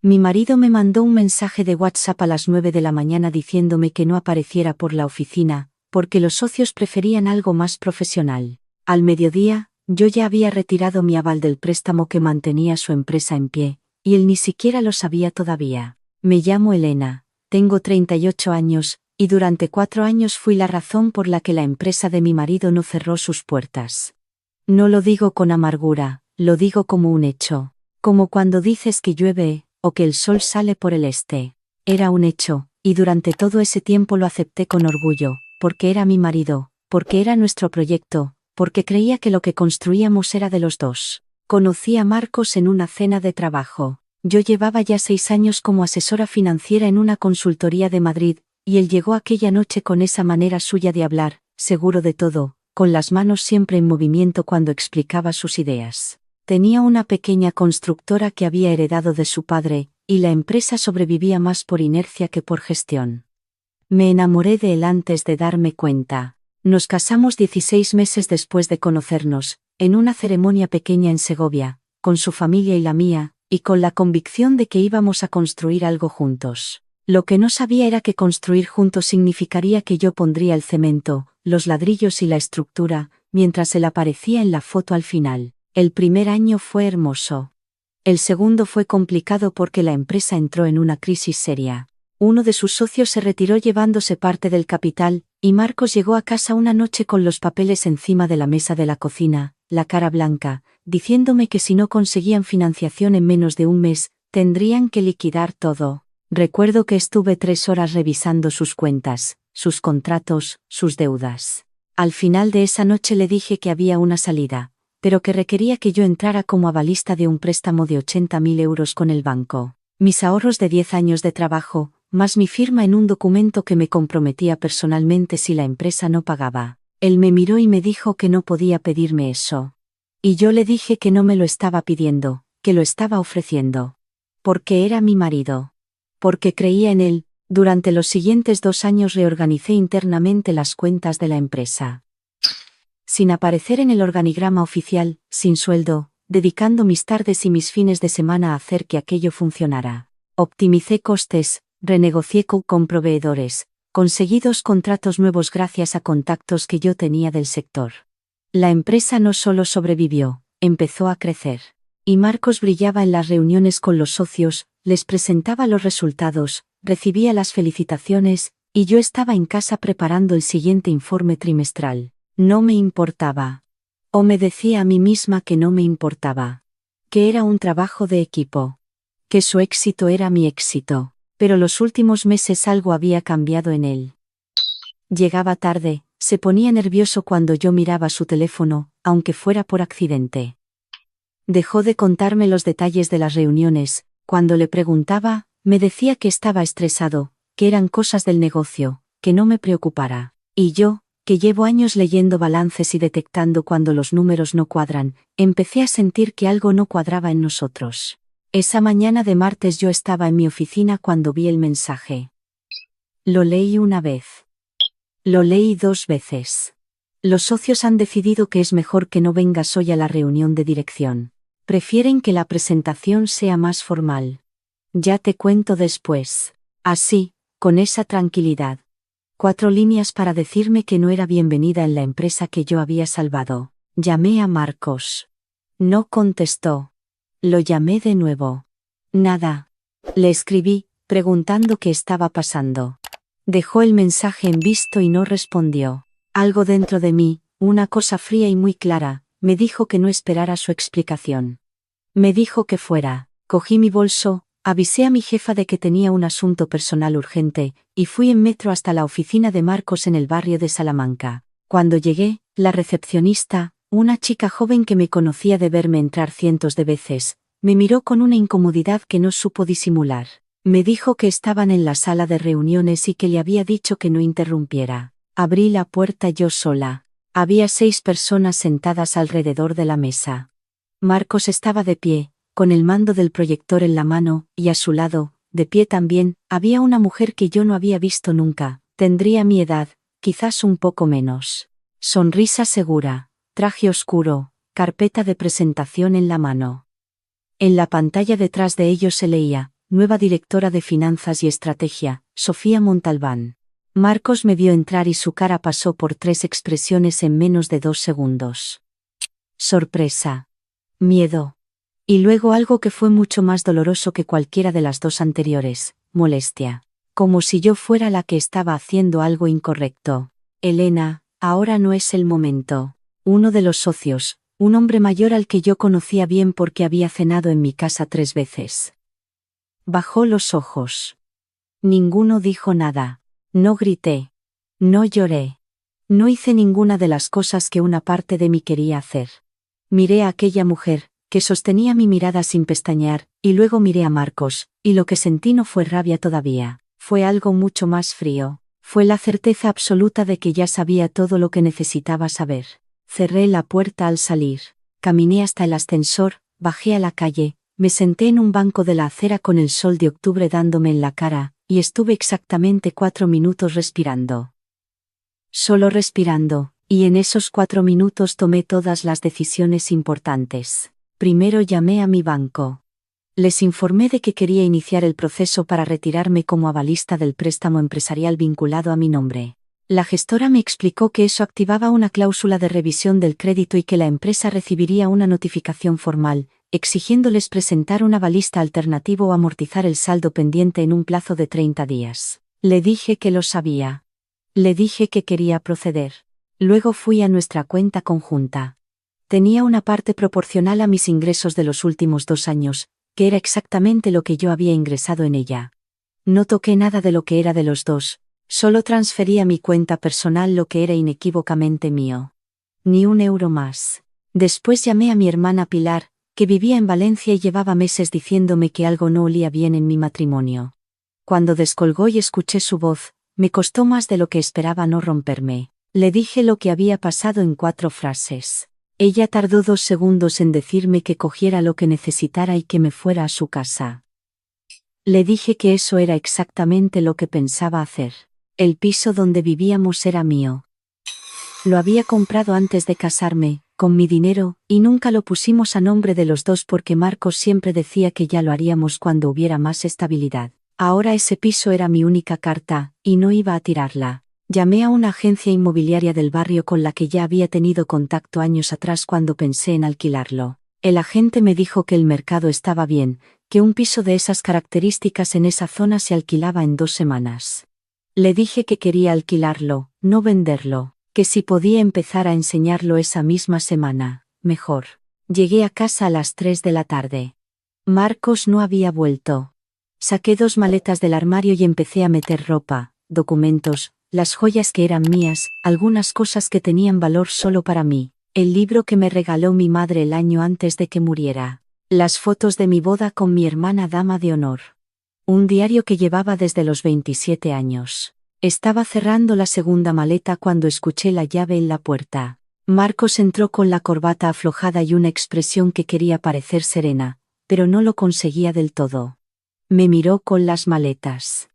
Mi marido me mandó un mensaje de WhatsApp a las 9 de la mañana diciéndome que no apareciera por la oficina, porque los socios preferían algo más profesional. Al mediodía, yo ya había retirado mi aval del préstamo que mantenía su empresa en pie, y él ni siquiera lo sabía todavía. Me llamo Elena, tengo 38 años, y durante 4 años fui la razón por la que la empresa de mi marido no cerró sus puertas. No lo digo con amargura, lo digo como un hecho. Como cuando dices que llueve, o que el sol sale por el este. Era un hecho, y durante todo ese tiempo lo acepté con orgullo, porque era mi marido, porque era nuestro proyecto, porque creía que lo que construíamos era de los dos. Conocí a Marcos en una cena de trabajo. Yo llevaba ya 6 años como asesora financiera en una consultoría de Madrid, y él llegó aquella noche con esa manera suya de hablar, seguro de todo, con las manos siempre en movimiento cuando explicaba sus ideas. Tenía una pequeña constructora que había heredado de su padre, y la empresa sobrevivía más por inercia que por gestión. Me enamoré de él antes de darme cuenta. Nos casamos 16 meses después de conocernos, en una ceremonia pequeña en Segovia, con su familia y la mía, y con la convicción de que íbamos a construir algo juntos. Lo que no sabía era que construir juntos significaría que yo pondría el cemento, los ladrillos y la estructura, mientras él aparecía en la foto al final. El primer año fue hermoso. El segundo fue complicado porque la empresa entró en una crisis seria. Uno de sus socios se retiró llevándose parte del capital, y Marcos llegó a casa una noche con los papeles encima de la mesa de la cocina, la cara blanca, diciéndome que si no conseguían financiación en menos de un mes, tendrían que liquidar todo. Recuerdo que estuve 3 horas revisando sus cuentas, sus contratos, sus deudas. Al final de esa noche le dije que había una salida, pero que requería que yo entrara como avalista de un préstamo de 80.000 euros con el banco. Mis ahorros de 10 años de trabajo, más mi firma en un documento que me comprometía personalmente si la empresa no pagaba. Él me miró y me dijo que no podía pedirme eso. Y yo le dije que no me lo estaba pidiendo, que lo estaba ofreciendo. Porque era mi marido. Porque creía en él. Durante los siguientes 2 años reorganicé internamente las cuentas de la empresa. Sin aparecer en el organigrama oficial, sin sueldo, dedicando mis tardes y mis fines de semana a hacer que aquello funcionara. Optimicé costes, renegocié con proveedores, conseguí 2 contratos nuevos gracias a contactos que yo tenía del sector. La empresa no solo sobrevivió, empezó a crecer. Y Marcos brillaba en las reuniones con los socios, les presentaba los resultados, recibía las felicitaciones, y yo estaba en casa preparando el siguiente informe trimestral. No me importaba. O me decía a mí misma que no me importaba. Que era un trabajo de equipo. Que su éxito era mi éxito. Pero los últimos meses algo había cambiado en él. Llegaba tarde, se ponía nervioso cuando yo miraba su teléfono, aunque fuera por accidente. Dejó de contarme los detalles de las reuniones. Cuando le preguntaba, me decía que estaba estresado, que eran cosas del negocio, que no me preocupara. Y yo, que llevo años leyendo balances y detectando cuando los números no cuadran, empecé a sentir que algo no cuadraba en nosotros. Esa mañana de martes yo estaba en mi oficina cuando vi el mensaje. Lo leí una vez. Lo leí 2 veces. Los socios han decidido que es mejor que no vengas hoy a la reunión de dirección. Prefieren que la presentación sea más formal. Ya te cuento después. Así, con esa tranquilidad. 4 líneas para decirme que no era bienvenida en la empresa que yo había salvado. Llamé a Marcos. No contestó. Lo llamé de nuevo. Nada. Le escribí, preguntando qué estaba pasando. Dejó el mensaje en visto y no respondió. Algo dentro de mí, una cosa fría y muy clara, me dijo que no esperara su explicación. Me dijo que fuera. Cogí mi bolso, avisé a mi jefa de que tenía un asunto personal urgente, y fui en metro hasta la oficina de Marcos en el barrio de Salamanca. Cuando llegué, la recepcionista, una chica joven que me conocía de verme entrar cientos de veces, me miró con una incomodidad que no supo disimular. Me dijo que estaban en la sala de reuniones y que le había dicho que no interrumpiera. Abrí la puerta yo sola. Había 6 personas sentadas alrededor de la mesa. Marcos estaba de pie, con el mando del proyector en la mano, y a su lado, de pie también, había una mujer que yo no había visto nunca. Tendría mi edad, quizás un poco menos. Sonrisa segura, traje oscuro, carpeta de presentación en la mano. En la pantalla detrás de ellos se leía: nueva directora de Finanzas y Estrategia, Sofía Montalbán. Marcos me vio entrar y su cara pasó por 3 expresiones en menos de 2 segundos. Sorpresa. Miedo. Y luego algo que fue mucho más doloroso que cualquiera de las 2 anteriores, molestia. Como si yo fuera la que estaba haciendo algo incorrecto. Elena, ahora no es el momento. Uno de los socios, un hombre mayor al que yo conocía bien porque había cenado en mi casa 3 veces. Bajó los ojos. Ninguno dijo nada. No grité. No lloré. No hice ninguna de las cosas que una parte de mí quería hacer. Miré a aquella mujer, que sostenía mi mirada sin pestañear, y luego miré a Marcos, y lo que sentí no fue rabia todavía, fue algo mucho más frío. Fue la certeza absoluta de que ya sabía todo lo que necesitaba saber. Cerré la puerta al salir. Caminé hasta el ascensor, bajé a la calle, me senté en un banco de la acera con el sol de octubre dándome en la cara, y estuve exactamente 4 minutos respirando. Solo respirando, y en esos 4 minutos tomé todas las decisiones importantes. Primero llamé a mi banco. Les informé de que quería iniciar el proceso para retirarme como avalista del préstamo empresarial vinculado a mi nombre. La gestora me explicó que eso activaba una cláusula de revisión del crédito y que la empresa recibiría una notificación formal, exigiéndoles presentar un avalista alternativo o amortizar el saldo pendiente en un plazo de 30 días. Le dije que lo sabía. Le dije que quería proceder. Luego fui a nuestra cuenta conjunta. Tenía una parte proporcional a mis ingresos de los últimos 2 años, que era exactamente lo que yo había ingresado en ella. No toqué nada de lo que era de los dos, solo transferí a mi cuenta personal lo que era inequívocamente mío. Ni un euro más. Después llamé a mi hermana Pilar, que vivía en Valencia y llevaba meses diciéndome que algo no olía bien en mi matrimonio. Cuando descolgó y escuché su voz, me costó más de lo que esperaba no romperme. Le dije lo que había pasado en 4 frases. Ella tardó 2 segundos en decirme que cogiera lo que necesitara y que me fuera a su casa. Le dije que eso era exactamente lo que pensaba hacer. El piso donde vivíamos era mío. Lo había comprado antes de casarme, con mi dinero, y nunca lo pusimos a nombre de los dos porque Marcos siempre decía que ya lo haríamos cuando hubiera más estabilidad. Ahora ese piso era mi única carta, y no iba a tirarla. Llamé a una agencia inmobiliaria del barrio con la que ya había tenido contacto años atrás cuando pensé en alquilarlo. El agente me dijo que el mercado estaba bien, que un piso de esas características en esa zona se alquilaba en 2 semanas. Le dije que quería alquilarlo, no venderlo, que si podía empezar a enseñarlo esa misma semana, mejor. Llegué a casa a las 3 de la tarde. Marcos no había vuelto. Saqué 2 maletas del armario y empecé a meter ropa, documentos, las joyas que eran mías, algunas cosas que tenían valor solo para mí, el libro que me regaló mi madre el año antes de que muriera, las fotos de mi boda con mi hermana dama de honor. Un diario que llevaba desde los 27 años. Estaba cerrando la segunda maleta cuando escuché la llave en la puerta. Marcos entró con la corbata aflojada y una expresión que quería parecer serena, pero no lo conseguía del todo. Me miró con las maletas.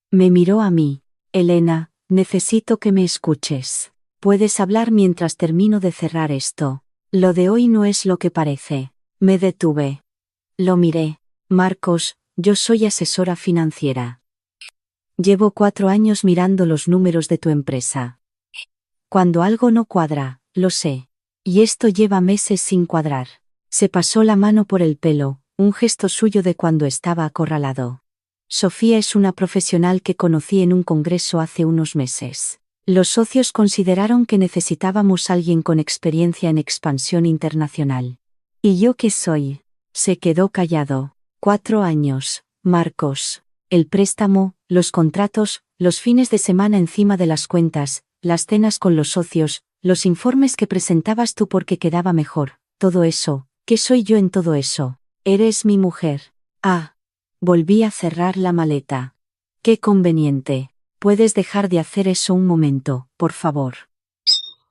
Me miró a mí. Elena, necesito que me escuches. Puedes hablar mientras termino de cerrar esto. Lo de hoy no es lo que parece. Me detuve. Lo miré. Marcos, yo soy asesora financiera. Llevo 4 años mirando los números de tu empresa. Cuando algo no cuadra, lo sé. Y esto lleva meses sin cuadrar. Se pasó la mano por el pelo, un gesto suyo de cuando estaba acorralado. Sofía es una profesional que conocí en un congreso hace unos meses. Los socios consideraron que necesitábamos alguien con experiencia en expansión internacional. ¿Y yo qué soy? Se quedó callado. 4 años, Marcos. El préstamo, los contratos, los fines de semana encima de las cuentas, las cenas con los socios, los informes que presentabas tú porque quedaba mejor, todo eso. ¿Qué soy yo en todo eso? Eres mi mujer. Ah. Volví a cerrar la maleta. Qué conveniente. ¿Puedes dejar de hacer eso un momento, por favor?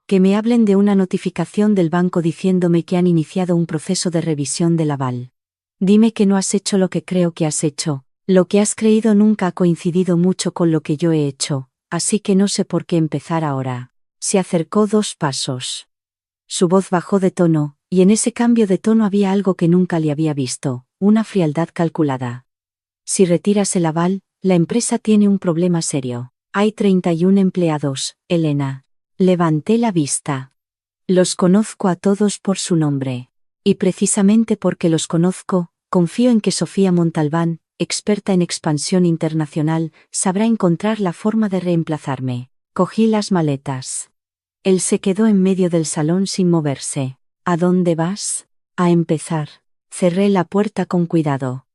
Que me hablen de una notificación del banco diciéndome que han iniciado un proceso de revisión del aval. Dime que no has hecho lo que creo que has hecho. Lo que has creído nunca ha coincidido mucho con lo que yo he hecho, así que no sé por qué empezar ahora. Se acercó 2 pasos. Su voz bajó de tono, y en ese cambio de tono había algo que nunca le había visto, una frialdad calculada. Si retiras el aval, la empresa tiene un problema serio. Hay 31 empleados, Elena. Levanté la vista. Los conozco a todos por su nombre. Y precisamente porque los conozco, confío en que Sofía Montalbán, experta en expansión internacional, sabrá encontrar la forma de reemplazarme. Cogí las maletas. Él se quedó en medio del salón sin moverse. ¿A dónde vas? A empezar. Cerré la puerta con cuidado.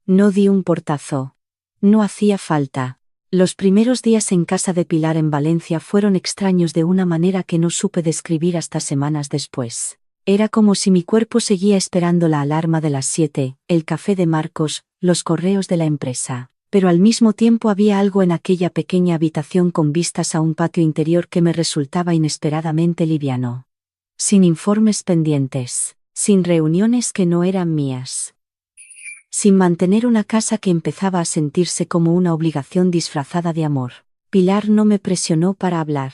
No di un portazo. No hacía falta. Los primeros días en casa de Pilar en Valencia fueron extraños de una manera que no supe describir hasta semanas después. Era como si mi cuerpo seguía esperando la alarma de las 7, el café de Marcos, los correos de la empresa. Pero al mismo tiempo había algo en aquella pequeña habitación con vistas a un patio interior que me resultaba inesperadamente liviano. Sin informes pendientes, sin reuniones que no eran mías. Sin mantener una casa que empezaba a sentirse como una obligación disfrazada de amor. Pilar no me presionó para hablar.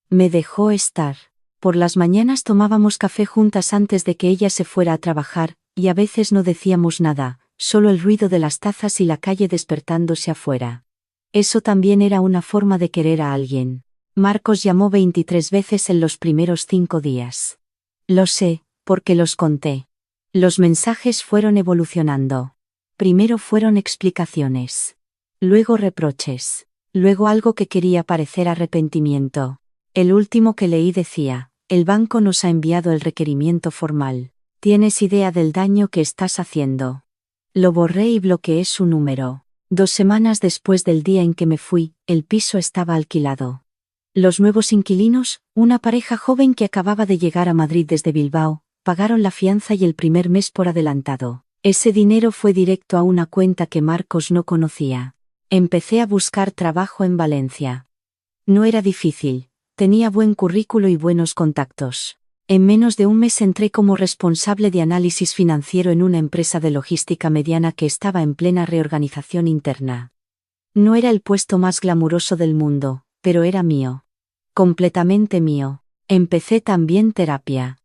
Me dejó estar. Por las mañanas tomábamos café juntas antes de que ella se fuera a trabajar, y a veces no decíamos nada, solo el ruido de las tazas y la calle despertándose afuera. Eso también era una forma de querer a alguien. Marcos llamó 23 veces en los primeros 5 días. Lo sé, porque los conté. Los mensajes fueron evolucionando. Primero fueron explicaciones. Luego reproches. Luego algo que quería parecer arrepentimiento. El último que leí decía: el banco nos ha enviado el requerimiento formal. ¿Tienes idea del daño que estás haciendo? Lo borré y bloqueé su número. 2 semanas después del día en que me fui, el piso estaba alquilado. Los nuevos inquilinos, una pareja joven que acababa de llegar a Madrid desde Bilbao, pagaron la fianza y el primer mes por adelantado. Ese dinero fue directo a una cuenta que Marcos no conocía. Empecé a buscar trabajo en Valencia. No era difícil, tenía buen currículo y buenos contactos. En menos de un mes entré como responsable de análisis financiero en una empresa de logística mediana que estaba en plena reorganización interna. No era el puesto más glamuroso del mundo, pero era mío. Completamente mío. Empecé también terapia.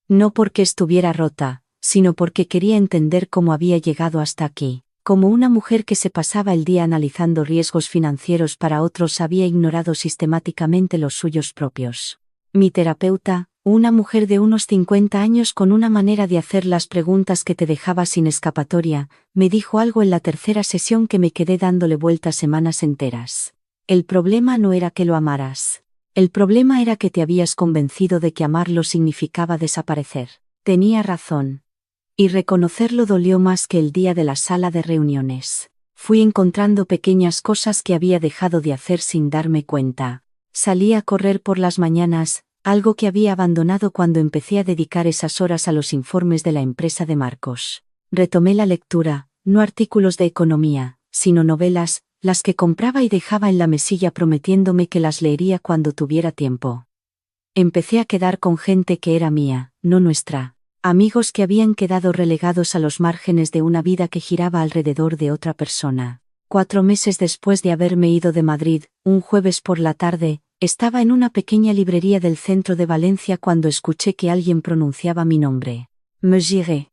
No porque estuviera rota, sino porque quería entender cómo había llegado hasta aquí. Como una mujer que se pasaba el día analizando riesgos financieros para otros había ignorado sistemáticamente los suyos propios. Mi terapeuta, una mujer de unos 50 años con una manera de hacer las preguntas que te dejaba sin escapatoria, me dijo algo en la tercera sesión que me quedé dándole vueltas semanas enteras. El problema no era que lo amaras. El problema era que te habías convencido de que amarlo significaba desaparecer. Tenía razón. Y reconocerlo dolió más que el día de la sala de reuniones. Fui encontrando pequeñas cosas que había dejado de hacer sin darme cuenta. Salí a correr por las mañanas, algo que había abandonado cuando empecé a dedicar esas horas a los informes de la empresa de Marcos. Retomé la lectura, no artículos de economía, sino novelas, las que compraba y dejaba en la mesilla prometiéndome que las leería cuando tuviera tiempo. Empecé a quedar con gente que era mía, no nuestra. Amigos que habían quedado relegados a los márgenes de una vida que giraba alrededor de otra persona. 4 meses después de haberme ido de Madrid, un jueves por la tarde, estaba en una pequeña librería del centro de Valencia cuando escuché que alguien pronunciaba mi nombre. Me giré.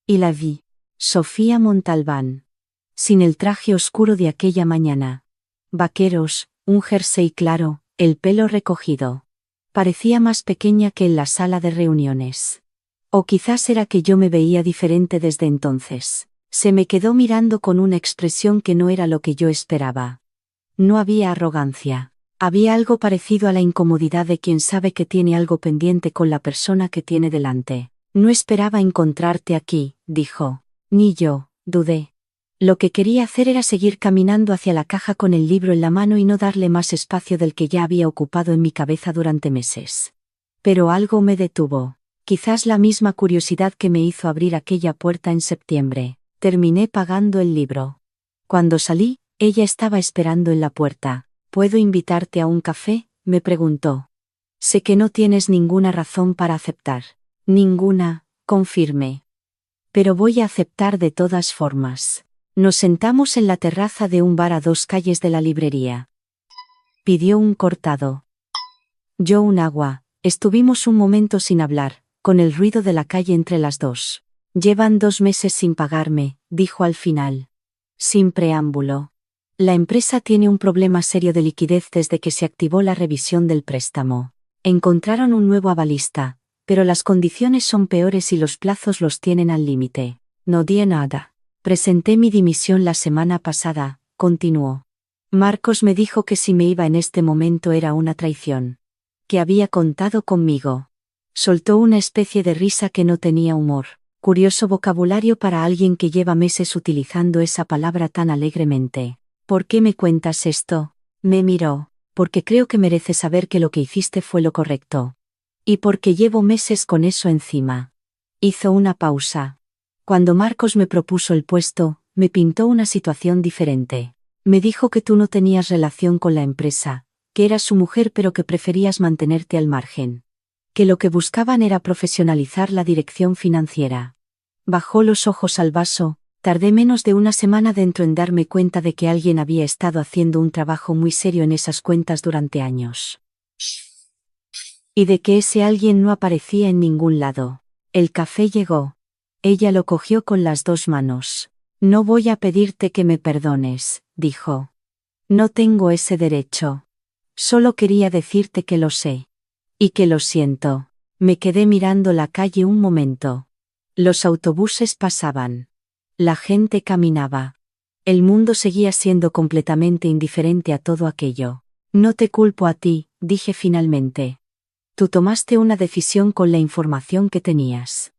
Y la vi. Sofía Montalbán. Sin el traje oscuro de aquella mañana. Vaqueros, un jersey claro, el pelo recogido. Parecía más pequeña que en la sala de reuniones. O quizás era que yo me veía diferente desde entonces. Se me quedó mirando con una expresión que no era lo que yo esperaba. No había arrogancia. Había algo parecido a la incomodidad de quien sabe que tiene algo pendiente con la persona que tiene delante. No esperaba encontrarte aquí, dijo. Ni yo, dudé. Lo que quería hacer era seguir caminando hacia la caja con el libro en la mano y no darle más espacio del que ya había ocupado en mi cabeza durante meses. Pero algo me detuvo. Quizás la misma curiosidad que me hizo abrir aquella puerta en septiembre. Terminé pagando el libro. Cuando salí, ella estaba esperando en la puerta. ¿Puedo invitarte a un café?, me preguntó. Sé que no tienes ninguna razón para aceptar. Ninguna, confirmé. Pero voy a aceptar de todas formas. Nos sentamos en la terraza de un bar a 2 calles de la librería. Pidió un cortado. Yo un agua. Estuvimos un momento sin hablar, con el ruido de la calle entre las dos. Llevan 2 meses sin pagarme, dijo al final. Sin preámbulo. La empresa tiene un problema serio de liquidez desde que se activó la revisión del préstamo. Encontraron un nuevo avalista, pero las condiciones son peores y los plazos los tienen al límite. No di nada. Presenté mi dimisión la semana pasada, continuó. Marcos me dijo que si me iba en este momento era una traición. Que había contado conmigo. Soltó una especie de risa que no tenía humor. Curioso vocabulario para alguien que lleva meses utilizando esa palabra tan alegremente. ¿Por qué me cuentas esto? Me miró. Porque creo que mereces saber que lo que hiciste fue lo correcto. Y porque llevo meses con eso encima. Hizo una pausa. Cuando Marcos me propuso el puesto, me pintó una situación diferente. Me dijo que tú no tenías relación con la empresa, que eras su mujer pero que preferías mantenerte al margen. Que lo que buscaban era profesionalizar la dirección financiera. Bajó los ojos al vaso. Tardé menos de una semana dentro en darme cuenta de que alguien había estado haciendo un trabajo muy serio en esas cuentas durante años. Y de que ese alguien no aparecía en ningún lado. El café llegó. Ella lo cogió con las dos manos. No voy a pedirte que me perdones, dijo. No tengo ese derecho. Solo quería decirte que lo sé. Y que lo siento. Me quedé mirando la calle un momento. Los autobuses pasaban. La gente caminaba. El mundo seguía siendo completamente indiferente a todo aquello. No te culpo a ti, dije finalmente. Tú tomaste una decisión con la información que tenías.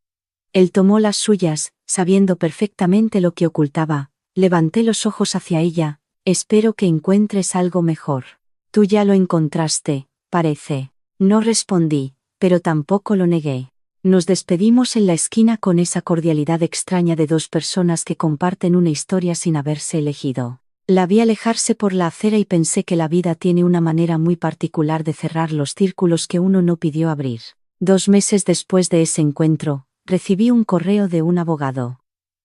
Él tomó las suyas, sabiendo perfectamente lo que ocultaba. Levanté los ojos hacia ella. Espero que encuentres algo mejor. Tú ya lo encontraste, parece. No respondí, pero tampoco lo negué. Nos despedimos en la esquina con esa cordialidad extraña de dos personas que comparten una historia sin haberse elegido. La vi alejarse por la acera y pensé que la vida tiene una manera muy particular de cerrar los círculos que uno no pidió abrir. 2 meses después de ese encuentro, recibí un correo de un abogado.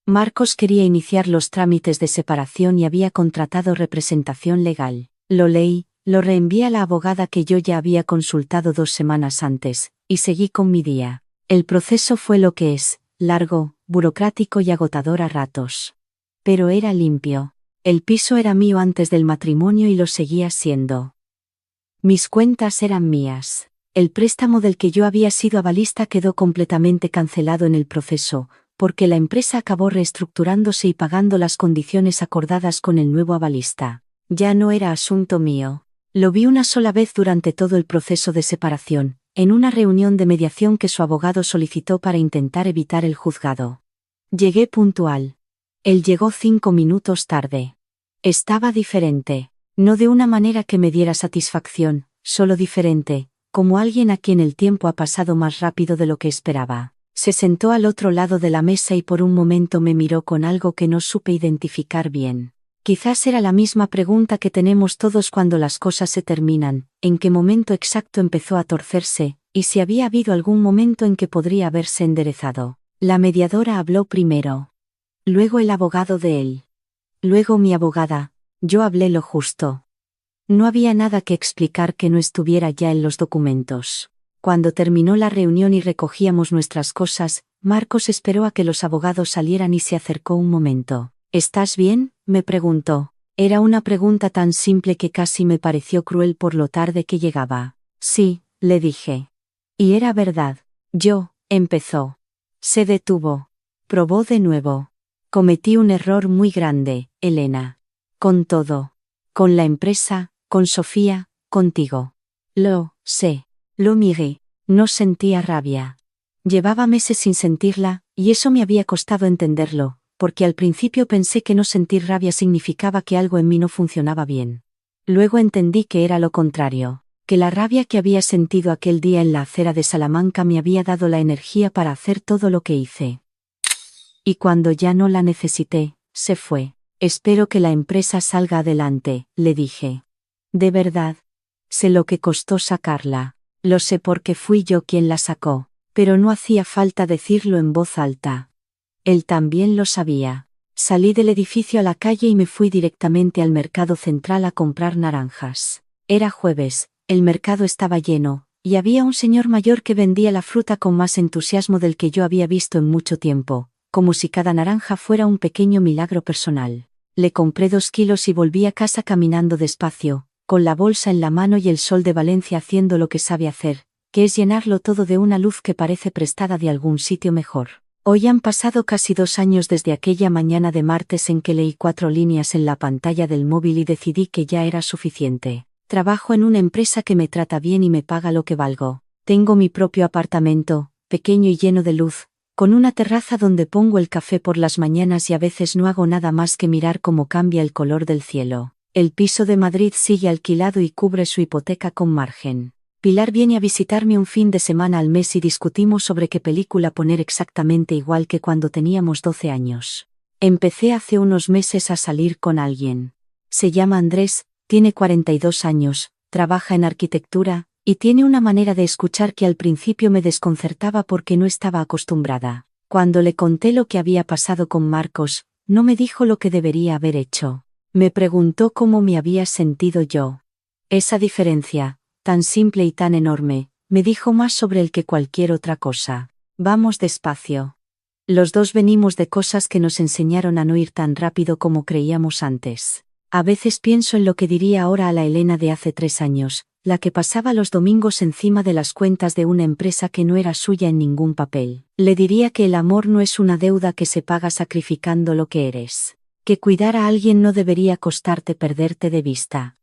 Marcos quería iniciar los trámites de separación y había contratado representación legal. Lo leí, lo reenvié a la abogada que yo ya había consultado 2 semanas antes, y seguí con mi día. El proceso fue lo que es, largo, burocrático y agotador a ratos. Pero era limpio. El piso era mío antes del matrimonio y lo seguía siendo. Mis cuentas eran mías. El préstamo del que yo había sido avalista quedó completamente cancelado en el proceso, porque la empresa acabó reestructurándose y pagando las condiciones acordadas con el nuevo avalista. Ya no era asunto mío. Lo vi una sola vez durante todo el proceso de separación, en una reunión de mediación que su abogado solicitó para intentar evitar el juzgado. Llegué puntual. Él llegó 5 minutos tarde. Estaba diferente, no de una manera que me diera satisfacción, solo diferente, como alguien a quien el tiempo ha pasado más rápido de lo que esperaba. Se sentó al otro lado de la mesa y por un momento me miró con algo que no supe identificar bien. Quizás era la misma pregunta que tenemos todos cuando las cosas se terminan, ¿en qué momento exacto empezó a torcerse, y si había habido algún momento en que podría haberse enderezado? La mediadora habló primero. Luego el abogado de él. Luego mi abogada. Yo hablé lo justo. No había nada que explicar que no estuviera ya en los documentos. Cuando terminó la reunión y recogíamos nuestras cosas, Marcos esperó a que los abogados salieran y se acercó un momento. ¿Estás bien?, me preguntó. Era una pregunta tan simple que casi me pareció cruel por lo tarde que llegaba. Sí, le dije. Y era verdad. Empezó. Se detuvo. Probó de nuevo. Cometí un error muy grande, Elena. Con todo. Con la empresa, con Sofía, contigo. Lo sé. Lo miré. No sentía rabia. Llevaba meses sin sentirla, y eso me había costado entenderlo, porque al principio pensé que no sentir rabia significaba que algo en mí no funcionaba bien. Luego entendí que era lo contrario, que la rabia que había sentido aquel día en la acera de Salamanca me había dado la energía para hacer todo lo que hice. Y cuando ya no la necesité, se fue. Espero que la empresa salga adelante, le dije. De verdad. Sé lo que costó sacarla. Lo sé porque fui yo quien la sacó, pero no hacía falta decirlo en voz alta. Él también lo sabía. Salí del edificio a la calle y me fui directamente al mercado central a comprar naranjas. Era jueves, el mercado estaba lleno, y había un señor mayor que vendía la fruta con más entusiasmo del que yo había visto en mucho tiempo, como si cada naranja fuera un pequeño milagro personal. Le compré 2 kilos y volví a casa caminando despacio, con la bolsa en la mano y el sol de Valencia haciendo lo que sabe hacer, que es llenarlo todo de una luz que parece prestada de algún sitio mejor. Hoy han pasado casi 2 años desde aquella mañana de martes en que leí 4 líneas en la pantalla del móvil y decidí que ya era suficiente. Trabajo en una empresa que me trata bien y me paga lo que valgo. Tengo mi propio apartamento, pequeño y lleno de luz, con una terraza donde pongo el café por las mañanas y a veces no hago nada más que mirar cómo cambia el color del cielo. El piso de Madrid sigue alquilado y cubre su hipoteca con margen. Pilar viene a visitarme un fin de semana al mes y discutimos sobre qué película poner exactamente igual que cuando teníamos 12 años. Empecé hace unos meses a salir con alguien. Se llama Andrés, tiene 42 años, trabaja en arquitectura, y tiene una manera de escuchar que al principio me desconcertaba porque no estaba acostumbrada. Cuando le conté lo que había pasado con Marcos, no me dijo lo que debería haber hecho. Me preguntó cómo me había sentido yo. Esa diferencia, tan simple y tan enorme, me dijo más sobre él que cualquier otra cosa. Vamos despacio. Los dos venimos de cosas que nos enseñaron a no ir tan rápido como creíamos antes. A veces pienso en lo que diría ahora a la Elena de hace 3 años, la que pasaba los domingos encima de las cuentas de una empresa que no era suya en ningún papel. Le diría que el amor no es una deuda que se paga sacrificando lo que eres. Que cuidar a alguien no debería costarte perderte de vista.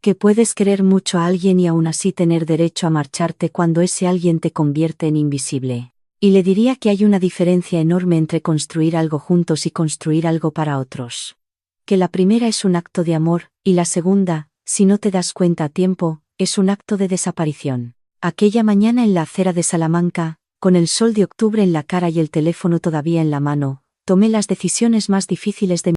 Que puedes querer mucho a alguien y aún así tener derecho a marcharte cuando ese alguien te convierte en invisible. Y le diría que hay una diferencia enorme entre construir algo juntos y construir algo para otros. Que la primera es un acto de amor, y la segunda, si no te das cuenta a tiempo, es un acto de desaparición. Aquella mañana en la acera de Salamanca, con el sol de octubre en la cara y el teléfono todavía en la mano, tomé las decisiones más difíciles de